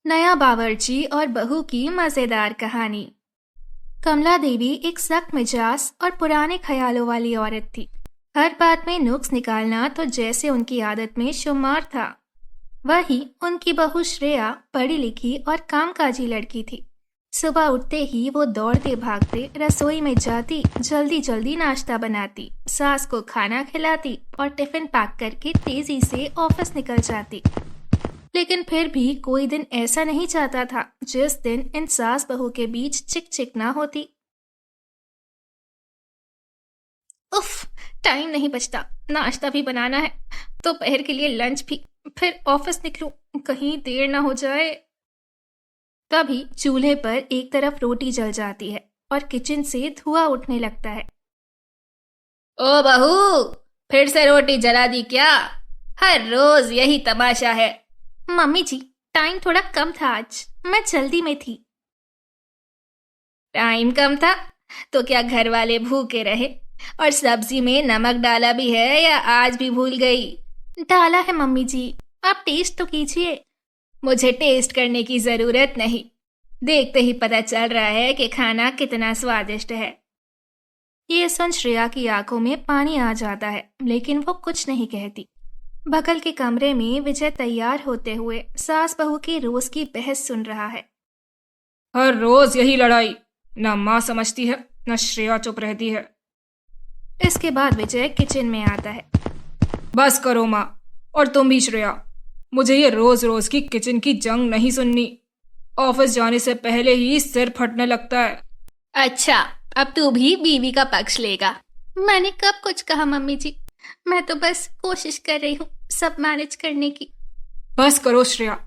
नया बावर्ची और बहू की मजेदार कहानी। कमला देवी एक सख्त मिजाज और पुराने ख्यालों वाली औरत थी। हर बात में नुक्स निकालना तो जैसे उनकी आदत में शुमार था। वही उनकी बहू श्रेया पढ़ी लिखी और कामकाजी लड़की थी। सुबह उठते ही वो दौड़ते भागते रसोई में जाती, जल्दी जल्दी नाश्ता बनाती, सास को खाना खिलाती और टिफिन पैक करके तेजी से ऑफिस निकल जाती। लेकिन फिर भी कोई दिन ऐसा नहीं जाता था जिस दिन इन सास बहू के बीच चिक चिक ना होती। उफ, टाइम नहीं बचता, नाश्ता भी बनाना है, दोपहर के लिए लंच भी, फिर ऑफिस निकलूं, कहीं देर ना हो जाए। तभी चूल्हे पर एक तरफ रोटी जल जाती है और किचन से धुआं उठने लगता है। ओ बहू, फिर से रोटी जला दी क्या? हर रोज यही तमाशा है। मम्मी जी, टाइम थोड़ा कम था आज, मैं जल्दी में थी। टाइम कम था तो क्या घर वाले भूखे रहे? और सब्जी में नमक डाला भी है या आज भी भूल गई? डाला है मम्मी जी, आप टेस्ट तो कीजिए। मुझे टेस्ट करने की जरूरत नहीं, देखते ही पता चल रहा है कि खाना कितना स्वादिष्ट है। ये सुन श्रेया की आंखों में पानी आ जाता है, लेकिन वो कुछ नहीं कहती। बगल के कमरे में विजय तैयार होते हुए सास बहू की रोज की बहस सुन रहा है। हर रोज यही लड़ाई, न माँ समझती है न श्रेया चुप रहती है। इसके बाद विजय किचन में आता है। बस करो माँ, और तुम भी श्रेया, मुझे ये रोज रोज की किचन की जंग नहीं सुननी। ऑफिस जाने से पहले ही सिर फटने लगता है। अच्छा, अब तू भी बीवी का पक्ष लेगा? मैंने कब कुछ कहा मम्मी जी, मैं तो बस कोशिश कर रही हूँ सब मैनेज करने की। बस करो श्रेया,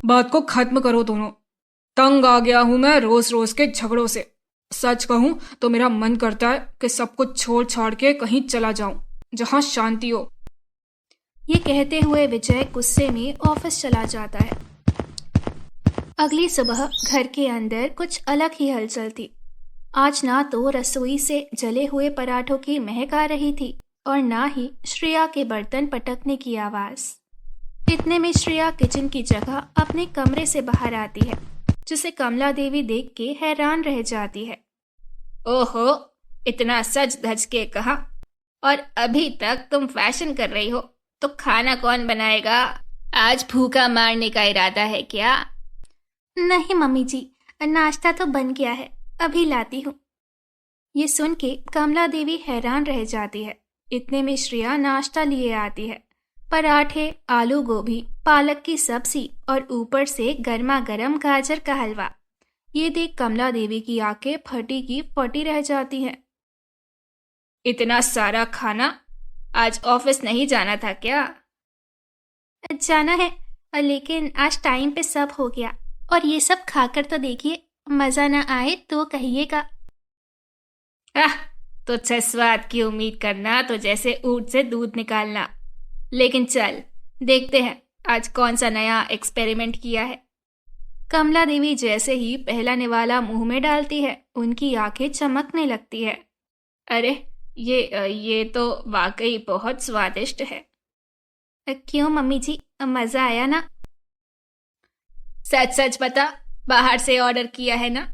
बात को खत्म करो दोनों। तंग आ गया हूं मैं रोज रोज के झगड़ों से। सच कहूं तो मेरा मन करता है कि सब कुछ छोड़ छाड़ के कहीं चला जाऊं जहां शांति हो। ये कहते हुए विजय गुस्से में ऑफिस चला जाता है। अगली सुबह घर के अंदर कुछ अलग ही हलचल थी। आज ना तो रसोई से जले हुए पराठों की महक आ रही थी और ना ही श्रेया के बर्तन पटकने की आवाज। इतने में श्रेया किचन की जगह अपने कमरे से बाहर आती है, जिसे कमला देवी देख के हैरान रह जाती है। ओहो, इतना सज धज के कहा, और अभी तक तुम फैशन कर रही हो, तो खाना कौन बनाएगा? आज भूखा मारने का इरादा है क्या? नहीं मम्मी जी, नाश्ता तो बन गया है, अभी लाती हूँ। ये सुन के कमला देवी हैरान रह जाती है। इतने में श्रेया नाश्ता लिए आती है। पराठे, आलू गोभी, पालक की सब्जी और ऊपर से गर्मा गर्म गाजर का हलवा। ये देख कमला देवी की आंखें फटी की फटी रह जाती हैं। इतना सारा खाना? आज ऑफिस नहीं जाना था क्या? जाना है, लेकिन आज टाइम पे सब हो गया। और ये सब खाकर तो देखिए, मजा ना आए तो कहिएगा। तुझसे स्वाद की उम्मीद करना तो जैसे ऊंट से दूध निकालना। लेकिन चल, देखते हैं आज कौन सा नया एक्सपेरिमेंट किया है। कमला देवी जैसे ही पहला निवाला मुंह में डालती है, उनकी आंखें चमकने लगती है। अरे, ये तो वाकई बहुत स्वादिष्ट है। क्यों मम्मी जी, मजा आया ना? सच सच बता, बाहर से ऑर्डर किया है ना?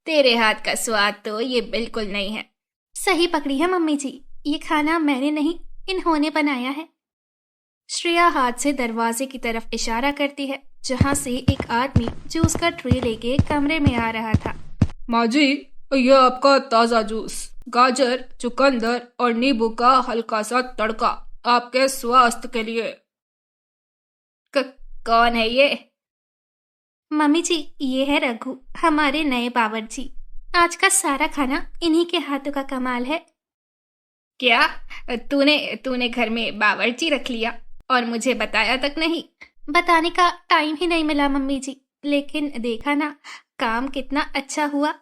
तेरे हाथ का स्वाद तो ये बिल्कुल नहीं है। सही पकड़ी है मम्मी जी, ये खाना मैंने नहीं, इन्होंने बनाया है। श्रेया हाथ से दरवाजे की तरफ इशारा करती है, जहां से एक आदमी जूस का ट्रे लेके कमरे में आ रहा था। माँ जी, यह आपका ताज़ा जूस, गाजर, चुकंदर और नींबू का हल्का सा तड़का, आपके स्वास्थ्य के लिए। कौन है ये? मम्मी जी, ये है रघु, हमारे नए बावर्ची। आज का सारा खाना इन्हीं के हाथों का कमाल है। क्या तूने घर में बावर्ची रख लिया और मुझे बताया तक नहीं? बताने का टाइम ही नहीं मिला मम्मी जी, लेकिन देखा ना, काम कितना अच्छा हुआ।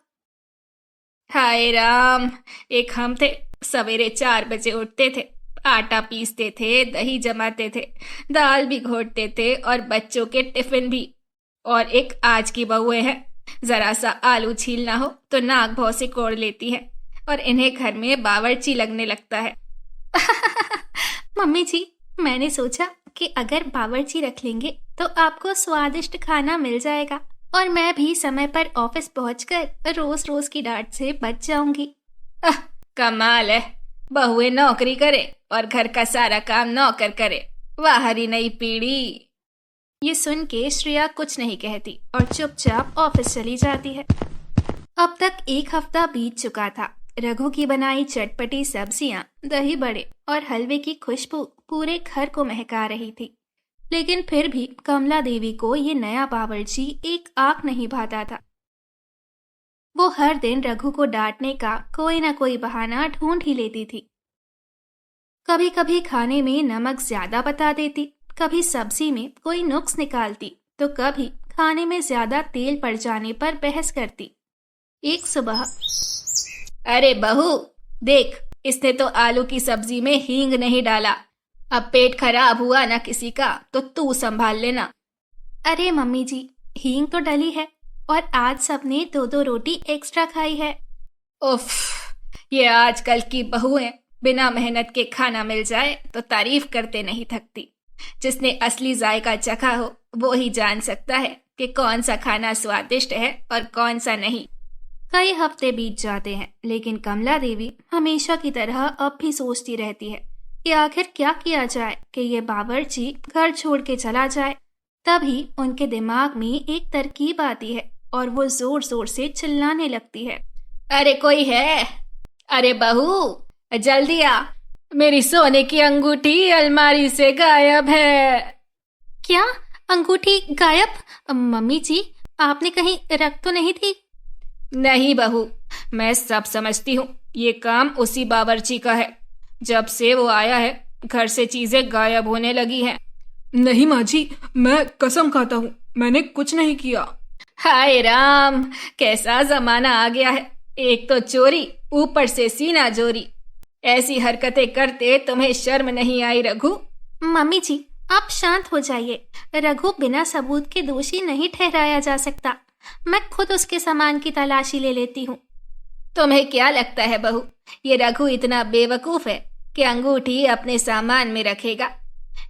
हाय राम, एक हम थे, सवेरे 4 बजे उठते थे, आटा पीसते थे, दही जमाते थे, दाल भी घोटते थे और बच्चों के टिफिन भी। और एक आज की बहुएं हैं, जरा सा आलू छीलना हो तो नाक भौं से कोड़ लेती है, और इन्हें घर में बावर्ची लगने लगता है। मम्मी जी, मैंने सोचा कि अगर बावर्ची रख लेंगे तो आपको स्वादिष्ट खाना मिल जाएगा। और मैं भी समय पर ऑफिस पहुंचकर रोज रोज की डांट से बच जाऊंगी। कमाल है, बहुएं नौकरी करे और घर का सारा काम नौकर करे। वाह हरी नई पीढ़ी। ये सुन के श्रेया कुछ नहीं कहती और चुपचाप ऑफिस चली जाती है। अब तक एक हफ्ता बीत चुका था। रघु की बनाई चटपटी सब्जियां, दही बड़े और हलवे की खुशबू पूरे घर को महका रही थी। लेकिन फिर भी कमला देवी को ये नया बावर्ची एक आंख नहीं भाता था। वो हर दिन रघु को डांटने का कोई ना कोई बहाना ढूंढ ही लेती थी। कभी कभी खाने में नमक ज्यादा बता देती, कभी सब्जी में कोई नुक्स निकालती, तो कभी खाने में ज्यादा तेल पड़ जाने पर बहस करती। एक सुबह, अरे बहू देख, इसने तो आलू की सब्जी में हींग नहीं डाला। अब पेट खराब हुआ ना किसी का तो तू संभाल लेना। अरे मम्मी जी, हींग तो डली है और आज सबने 2-2 रोटी एक्स्ट्रा खाई है। उफ, ये आजकल की बहुएं बिना मेहनत के खाना मिल जाए तो तारीफ करते नहीं थकती। जिसने असली जायका चखा हो वो ही जान सकता है कि कौन सा खाना स्वादिष्ट है और कौन सा नहीं। कई हफ्ते बीत जाते हैं, लेकिन कमला देवी हमेशा की तरह अब भी सोचती रहती है कि आखिर क्या किया जाए कि ये बावर्ची घर छोड़ के चला जाए। तभी उनके दिमाग में एक तरकीब आती है और वो जोर जोर से चिल्लाने लगती है। अरे कोई है? अरे बहू जल्दी आ, मेरी सोने की अंगूठी अलमारी से गायब है। क्या अंगूठी गायब? मम्मी जी, आपने कहीं रख तो नहीं थी? नहीं बहू, मैं सब समझती हूँ। ये काम उसी बावर्ची का है। जब से वो आया है घर से चीजें गायब होने लगी हैं। नहीं माँ जी, मैं कसम खाता हूँ, मैंने कुछ नहीं किया। हाय राम, कैसा जमाना आ गया है। एक तो चोरी, ऊपर से सीना जोरी। ऐसी हरकतें करते तुम्हें शर्म नहीं आई रघु? मम्मी जी, आप शांत हो जाइए। रघु बिना सबूत के दोषी नहीं ठहराया जा सकता। मैं खुद उसके सामान की तलाशी ले लेती हूँ। तुम्हें क्या लगता है बहू, ये रघु इतना बेवकूफ है कि अंगूठी अपने सामान में रखेगा?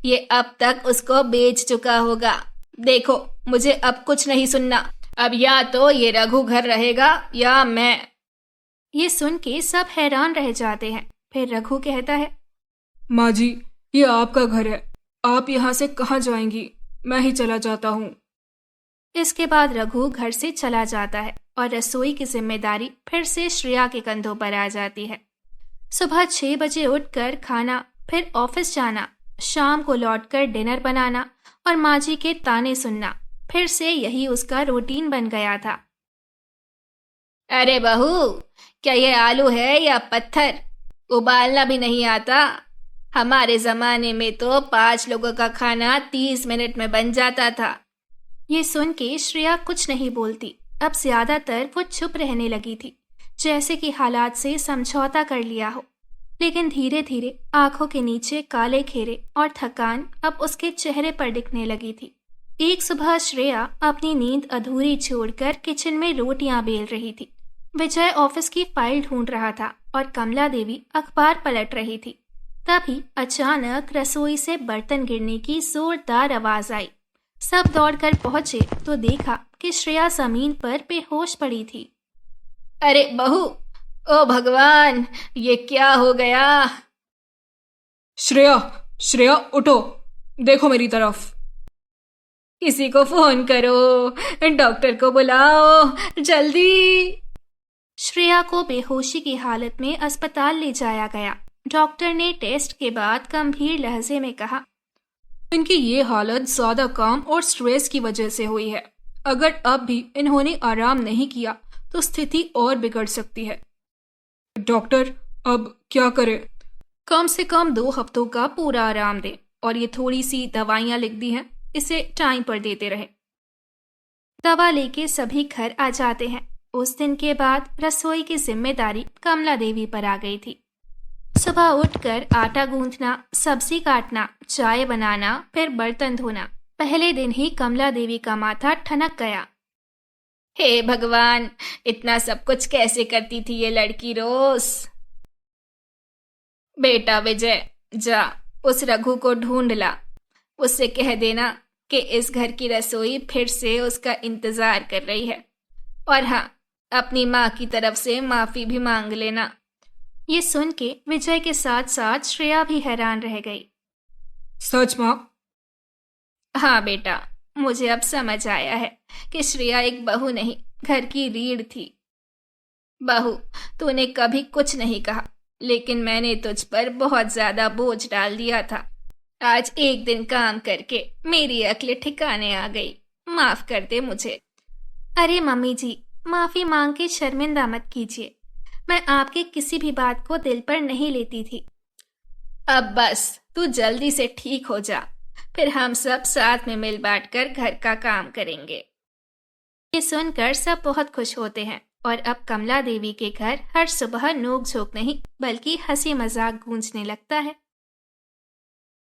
ये अब तक उसको बेच चुका होगा। देखो, मुझे अब कुछ नहीं सुनना। अब या तो ये रघु घर रहेगा या मैं। ये सुन के सब हैरान रह जाते हैं। फिर रघु कहता है, माँ जी, ये आपका घर है, आप यहाँ से कहाँ जाएंगी? मैं ही चला जाता हूँ। इसके बाद रघु घर से चला जाता है और रसोई की जिम्मेदारी फिर से श्रेया के कंधों पर आ जाती है। सुबह 6 बजे उठकर खाना, फिर ऑफिस जाना, शाम को लौटकर डिनर बनाना और माँ जी के ताने सुनना, फिर से यही उसका रूटीन बन गया था। अरे बहू, क्या ये आलू है या पत्थर? उबालना भी नहीं आता? हमारे जमाने में तो 5 लोगों का खाना 30 मिनट में बन जाता था। ये सुन के श्रेया कुछ नहीं बोलती। अब ज्यादातर वो चुप रहने लगी थी, जैसे कि हालात से समझौता कर लिया हो। लेकिन धीरे धीरे आंखों के नीचे काले घेरे और थकान अब उसके चेहरे पर दिखने लगी थी। एक सुबह श्रेया अपनी नींद अधूरी छोड़कर किचन में रोटियां बेल रही थी। विजय ऑफिस की फाइल ढूंढ रहा था और कमला देवी अखबार पलट रही थी। तभी अचानक रसोई से बर्तन गिरने की जोरदार आवाज आई। सब दौड़कर पहुंचे तो देखा कि श्रेया जमीन पर बेहोश पड़ी थी। अरे बहू, ओ भगवान, ये क्या हो गया? श्रेया, श्रेया उठो, देखो मेरी तरफ। किसी को फोन करो, डॉक्टर को बुलाओ, जल्दी। श्रेया को बेहोशी की हालत में अस्पताल ले जाया गया। डॉक्टर ने टेस्ट के बाद गंभीर लहजे में कहा, इनकी ये हालत ज्यादा काम और स्ट्रेस की वजह से हुई है। अगर अब भी इन्होंने आराम नहीं किया तो स्थिति और बिगड़ सकती है। डॉक्टर, अब क्या करें? कम से कम 2 हफ्तों का पूरा आराम दें और ये थोड़ी सी दवाइयां लिख दी हैं, इसे टाइम पर देते रहे। दवा लेके सभी घर आ जाते हैं। उस दिन के बाद रसोई की जिम्मेदारी कमला देवी पर आ गई थी। सुबह उठकर आटा गूंथना, सब्जी काटना, चाय बनाना, फिर बर्तन धोना। पहले दिन ही कमला देवी का माथा ठनक गया। हे भगवान, इतना सब कुछ कैसे करती थी ये लड़की रोज? बेटा विजय, जा उस रघु को ढूंढ ला। उससे कह देना कि इस घर की रसोई फिर से उसका इंतजार कर रही है। और हाँ, अपनी माँ की तरफ से माफी भी मांग लेना। ये सुन के विजय के साथ साथ श्रेया भी हैरान रह गई। सच माँ? हाँ बेटा, मुझे अब समझ आया है कि श्रेया एक बहू नहीं, घर की रीढ़ थी। बहू, तूने कभी कुछ नहीं कहा, लेकिन मैंने तुझ पर बहुत ज्यादा बोझ डाल दिया था। आज एक दिन काम करके मेरी अक्ल ठिकाने आ गई। माफ कर दे मुझे। अरे मम्मी जी, माफी मांग के शर्मिंदा मत कीजिए। मैं आपकी किसी भी बात को दिल पर नहीं लेती थी। अब बस तू जल्दी से ठीक हो जा, फिर हम सब साथ में मिल बांट कर घर का काम करेंगे। ये सुनकर सब बहुत खुश होते हैं और अब कमला देवी के घर हर सुबह नोक झोंक नहीं बल्कि हंसी मजाक गूंजने लगता है।